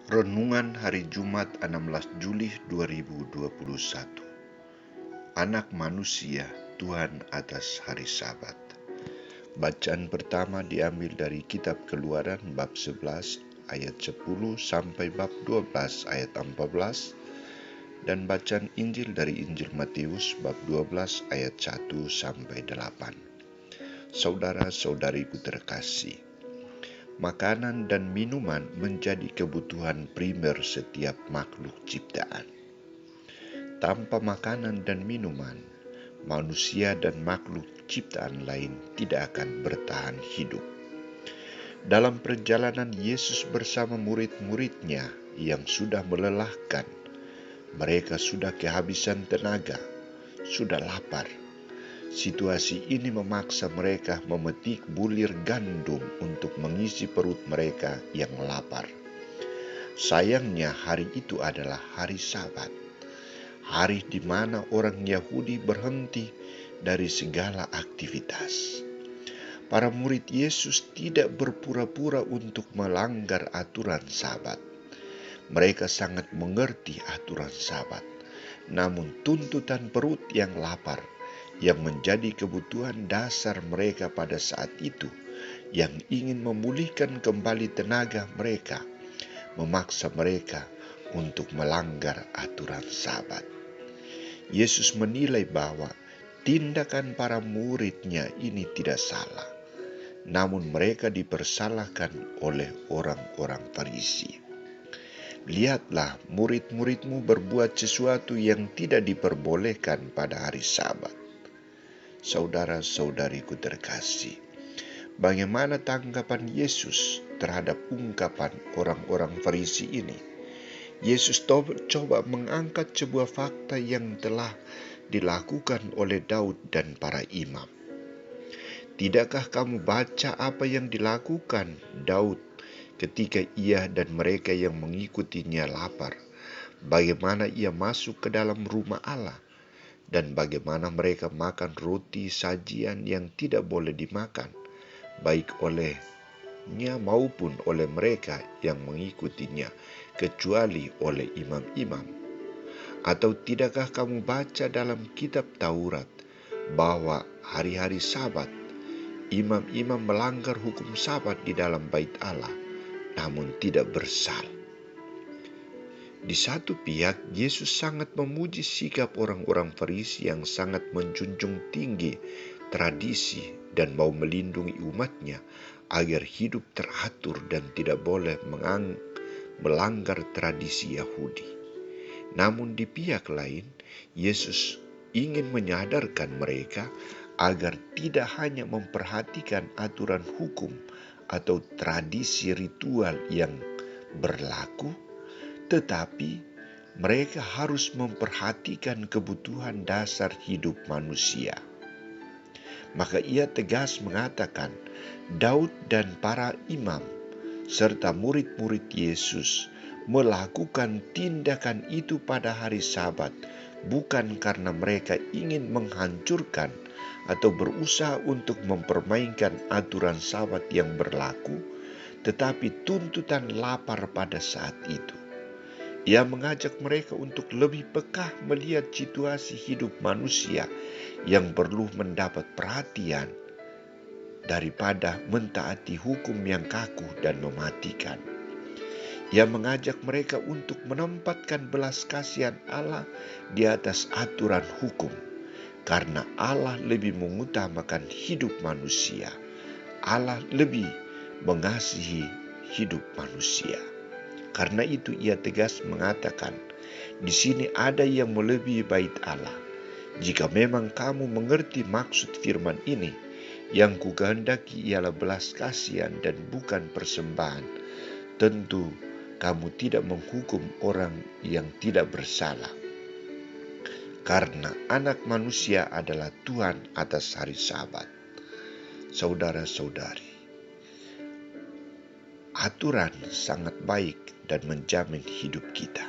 Renungan Hari Jumat 16 Juli 2021. Anak Manusia, Tuhan atas hari Sabat. Bacaan pertama diambil dari kitab Keluaran bab 11 ayat 10 sampai bab 12 ayat 14 dan bacaan Injil dari Injil Matius bab 12 ayat 1 sampai 8. Saudara-saudariku terkasih, makanan dan minuman menjadi kebutuhan primer setiap makhluk ciptaan. Tanpa makanan dan minuman, manusia dan makhluk ciptaan lain tidak akan bertahan hidup. Dalam perjalanan Yesus bersama murid-muridnya yang sudah melelahkan, mereka sudah kehabisan tenaga, sudah lapar. Situasi ini memaksa mereka memetik bulir gandum untuk mengisi perut mereka yang lapar. Sayangnya hari itu adalah hari Sabat, hari di mana orang Yahudi berhenti dari segala aktivitas. Para murid Yesus tidak berpura-pura untuk melanggar aturan Sabat. Mereka sangat mengerti aturan Sabat, namun tuntutan perut yang lapar yang menjadi kebutuhan dasar mereka pada saat itu, yang ingin memulihkan kembali tenaga mereka, memaksa mereka untuk melanggar aturan Sabat. Yesus menilai bahwa tindakan para muridnya ini tidak salah, namun mereka dipersalahkan oleh orang-orang Farisi. Lihatlah, murid-muridmu berbuat sesuatu yang tidak diperbolehkan pada hari Sabat. Saudara-saudariku terkasih, bagaimana tanggapan Yesus terhadap ungkapan orang-orang Farisi ini? Yesus coba mengangkat sebuah fakta yang telah dilakukan oleh Daud dan para imam. Tidakkah kamu baca apa yang dilakukan Daud ketika ia dan mereka yang mengikutinya lapar? Bagaimana ia masuk ke dalam rumah Allah, dan bagaimana mereka makan roti sajian yang tidak boleh dimakan, baik olehnya maupun oleh mereka yang mengikutinya, kecuali oleh imam-imam. Atau tidakkah kamu baca dalam kitab Taurat bahwa hari-hari Sabat imam-imam melanggar hukum Sabat di dalam bait Allah, namun tidak bersalah? Di satu pihak, Yesus sangat memuji sikap orang-orang Farisi yang sangat menjunjung tinggi tradisi dan mau melindungi umatnya agar hidup teratur dan tidak boleh melanggar tradisi Yahudi. Namun di pihak lain, Yesus ingin menyadarkan mereka agar tidak hanya memperhatikan aturan hukum atau tradisi ritual yang berlaku, tetapi mereka harus memperhatikan kebutuhan dasar hidup manusia. Maka ia tegas mengatakan, Daud dan para imam serta murid-murid Yesus melakukan tindakan itu pada hari Sabat bukan karena mereka ingin menghancurkan atau berusaha untuk mempermainkan aturan Sabat yang berlaku, tetapi tuntutan lapar pada saat itu. Ia mengajak mereka untuk lebih peka melihat situasi hidup manusia yang perlu mendapat perhatian daripada mentaati hukum yang kaku dan mematikan. Ia mengajak mereka untuk menempatkan belas kasihan Allah di atas aturan hukum, karena Allah lebih mengutamakan hidup manusia. Allah lebih mengasihi hidup manusia. Karena itu ia tegas mengatakan, di sini ada yang melebihi bait Allah. Jika memang kamu mengerti maksud firman ini, yang kukehendaki ialah belas kasihan dan bukan persembahan, tentu kamu tidak menghukum orang yang tidak bersalah. Karena anak manusia adalah Tuhan atas hari Sabat. Saudara-saudari, aturan sangat baik dan menjamin hidup kita.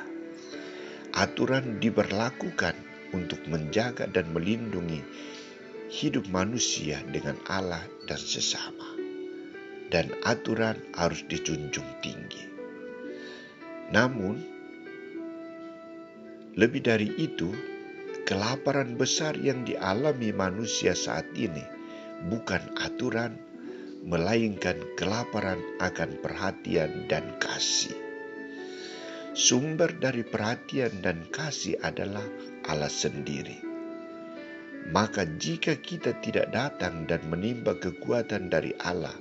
Aturan diberlakukan untuk menjaga dan melindungi hidup manusia dengan Allah dan sesama. Dan aturan harus dijunjung tinggi. Namun, lebih dari itu, kelaparan besar yang dialami manusia saat ini bukan aturan, melainkan kelaparan akan perhatian dan kasih. Sumber dari perhatian dan kasih adalah Allah sendiri. Maka jika kita tidak datang dan menimba kekuatan dari Allah,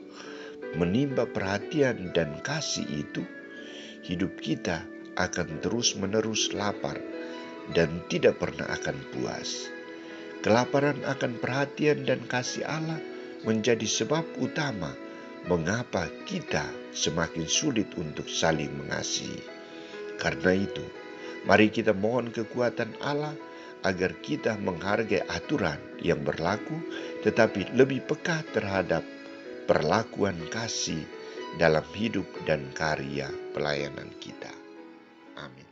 menimba perhatian dan kasih itu, hidup kita akan terus-menerus lapar dan tidak pernah akan puas. Kelaparan akan perhatian dan kasih Allah menjadi sebab utama mengapa kita semakin sulit untuk saling mengasihi. Karena itu, mari kita mohon kekuatan Allah agar kita menghargai aturan yang berlaku, tetapi lebih peka terhadap perlakuan kasih dalam hidup dan karya pelayanan kita. Amin.